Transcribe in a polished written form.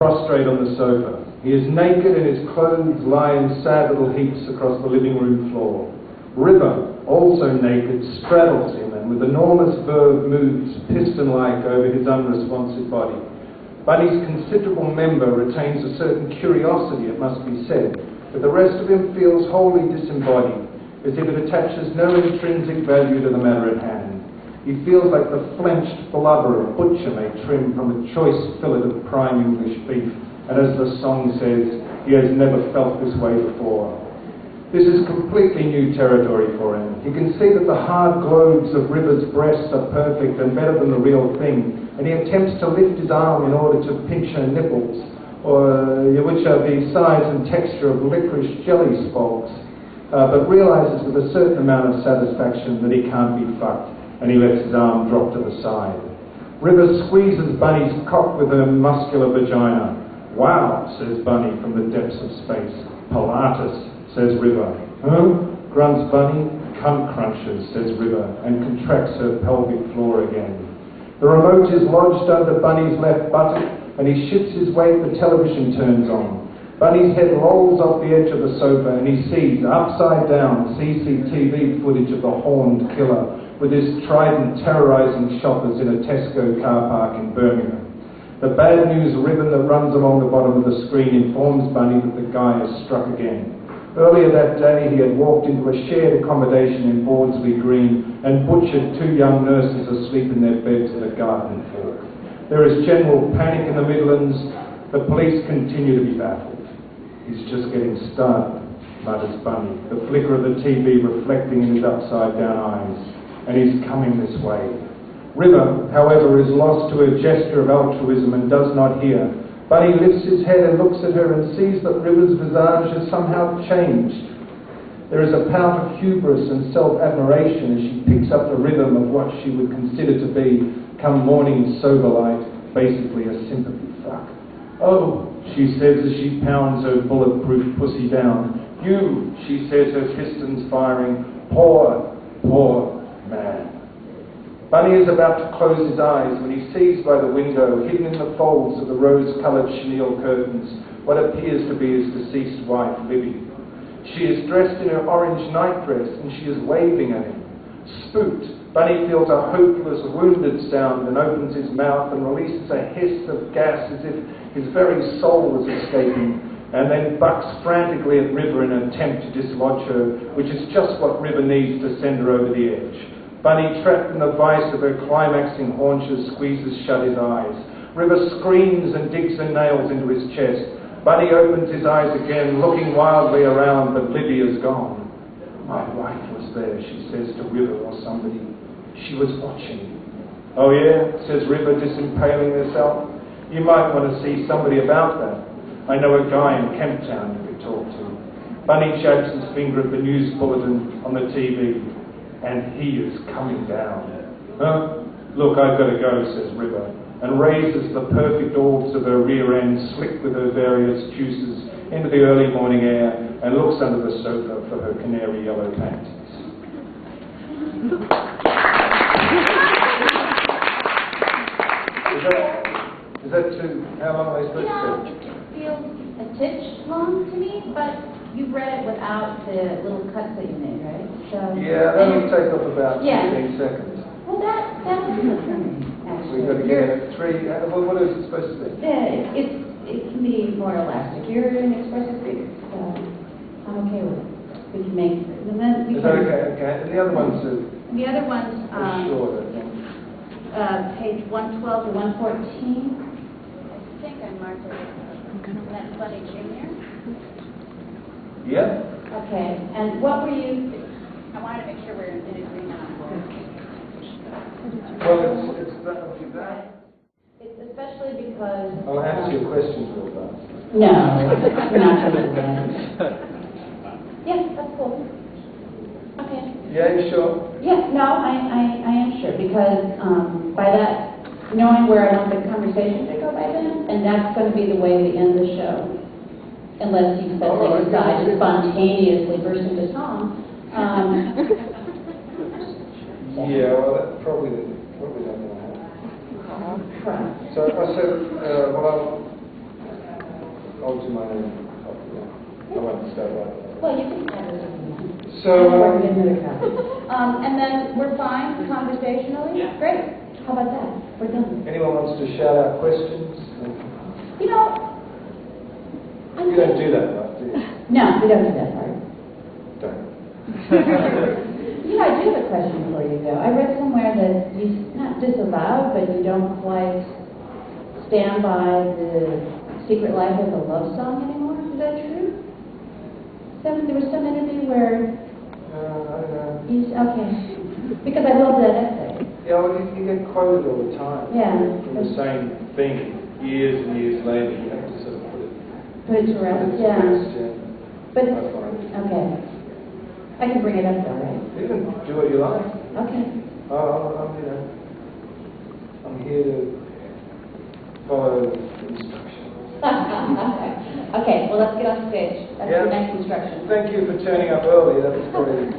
prostrate on the sofa. He is naked and his clothes lie in sad little heaps across the living room floor. River, also naked, straddles him and with enormous verve moves piston-like over his unresponsive body. Bunny's considerable member retains a certain curiosity, it must be said, but the rest of him feels wholly disembodied, as if it attaches no intrinsic value to the matter at hand. He feels like the flenched blubber a butcher may trim from a choice fillet of prime English beef, and as the song says, he has never felt this way before. This is completely new territory for him. He can see that the hard globes of River's breasts are perfect and better than the real thing, and he attempts to lift his arm in order to pinch her nipples, which are the size and texture of licorice jelly spalks, but realises with a certain amount of satisfaction that he can't be fucked, and he lets his arm drop to the side. River squeezes Bunny's cock with her muscular vagina. Wow, says Bunny from the depths of space. Pilates, says River. Huh? Grunts Bunny. Cunt crunches, says River, and contracts her pelvic floor again. The remote is lodged under Bunny's left buttock, and he shifts his weight, the television turns on. Bunny's head rolls off the edge of the sofa, and he sees, upside down, CCTV footage of the horned killer, with his trident terrorising shoppers in a Tesco car park in Birmingham. The bad news ribbon that runs along the bottom of the screen informs Bunny that the guy has struck again. Earlier that day he had walked into a shared accommodation in Bordsley Green and butchered 2 young nurses asleep in their beds with a garden fork. There is general panic in the Midlands. The police continue to be baffled. He's just getting started, mutters Bunny, the flicker of the TV reflecting in his upside down eyes. And he's coming this way. River, however, is lost to a gesture of altruism and does not hear. Bunny lifts his head and looks at her and sees that River's visage has somehow changed. There is a pout of hubris and self-admiration as she picks up the rhythm of what she would consider to be, come morning sober light, basically a sympathy fuck. Oh, she says as she pounds her bulletproof pussy down. You, she says, her pistons firing. Poor man. Bunny is about to close his eyes when he sees by the window, hidden in the folds of the rose-coloured chenille curtains, what appears to be his deceased wife, Libby. She is dressed in her orange nightdress and she is waving at him. Spooked, Bunny feels a hopeless, wounded sound and opens his mouth and releases a hiss of gas as if his very soul was escaping, and then bucks frantically at River in an attempt to dislodge her, which is just what River needs to send her over the edge. Bunny, trapped in the vice of her climaxing haunches, squeezes shut his eyes. River screams and digs her nails into his chest. Bunny opens his eyes again, looking wildly around, but Libby is gone. My wife was there, she says to River or somebody. She was watching. Oh yeah, says River, disimpaling herself. You might want to see somebody about that. I know a guy in Kemptown you could talk to. Bunny jabs his finger at the news bulletin on the TV. And he is coming down. Huh? Look, I've got to go, says River, and raises the perfect orbs of her rear end, slick with her various juices, into the early morning air, and looks under the sofa for her canary yellow panties. Is that too, how long are they supposed to be? It feels a titch long to me, but you read it without the little cuts that you made, right? So, yeah, that will take up about 15 seconds. Well, that was good for me, actually. We've got to get it at 3. What is it supposed to be? Yeah, it can be more elastic. You're an expressive reader, so I'm okay with it. We can make it. And then we is that okay? Okay. And the other ones are... The other ones... short, I think. Page 112 to 114. I think I marked it. That's Bunny Jr. Yeah. Okay, and what were you... I wanted to make sure we're in agreement on Well, it's that. It's especially because... I'll answer your questions real fast. No, we're not going to do that. Yes, that's cool. Okay. Yeah, you sure? Yeah, no, I am sure, because by that, knowing where I want the conversation to go by then, and that's going to be the way we end the show. Unless you suddenly decide to spontaneously burst into song. Yeah, well, that probably don't know how. Right. So I said, well, I'll do my own copy. I won't start right. Well, you can have this if you want. So, And then we're fine conversationally? Yeah. Great. How about that? We're done. anyone wants to shout out questions? You know, I You don't think- do that, right, do you? No, we don't do that part. Don't. You know, I do have a question for you, though. I read somewhere that you not disavowed, but you don't quite stand by the Secret Life of a Love Song anymore. Is that true? There was some interview where I don't know. you... Okay. Because I love that essay. Yeah, well, you get quoted all the time. Yeah. From the same thing, years and years later, you have to sort of put it Put it to rest, to yeah. rest, yeah. But, I find. okay. I can bring it up, though, right? You can do what you like. Okay. I'm here to follow instructions. Okay, well, let's get on stage. That's Yeah. the next instruction. Thank you for turning up early. That was great.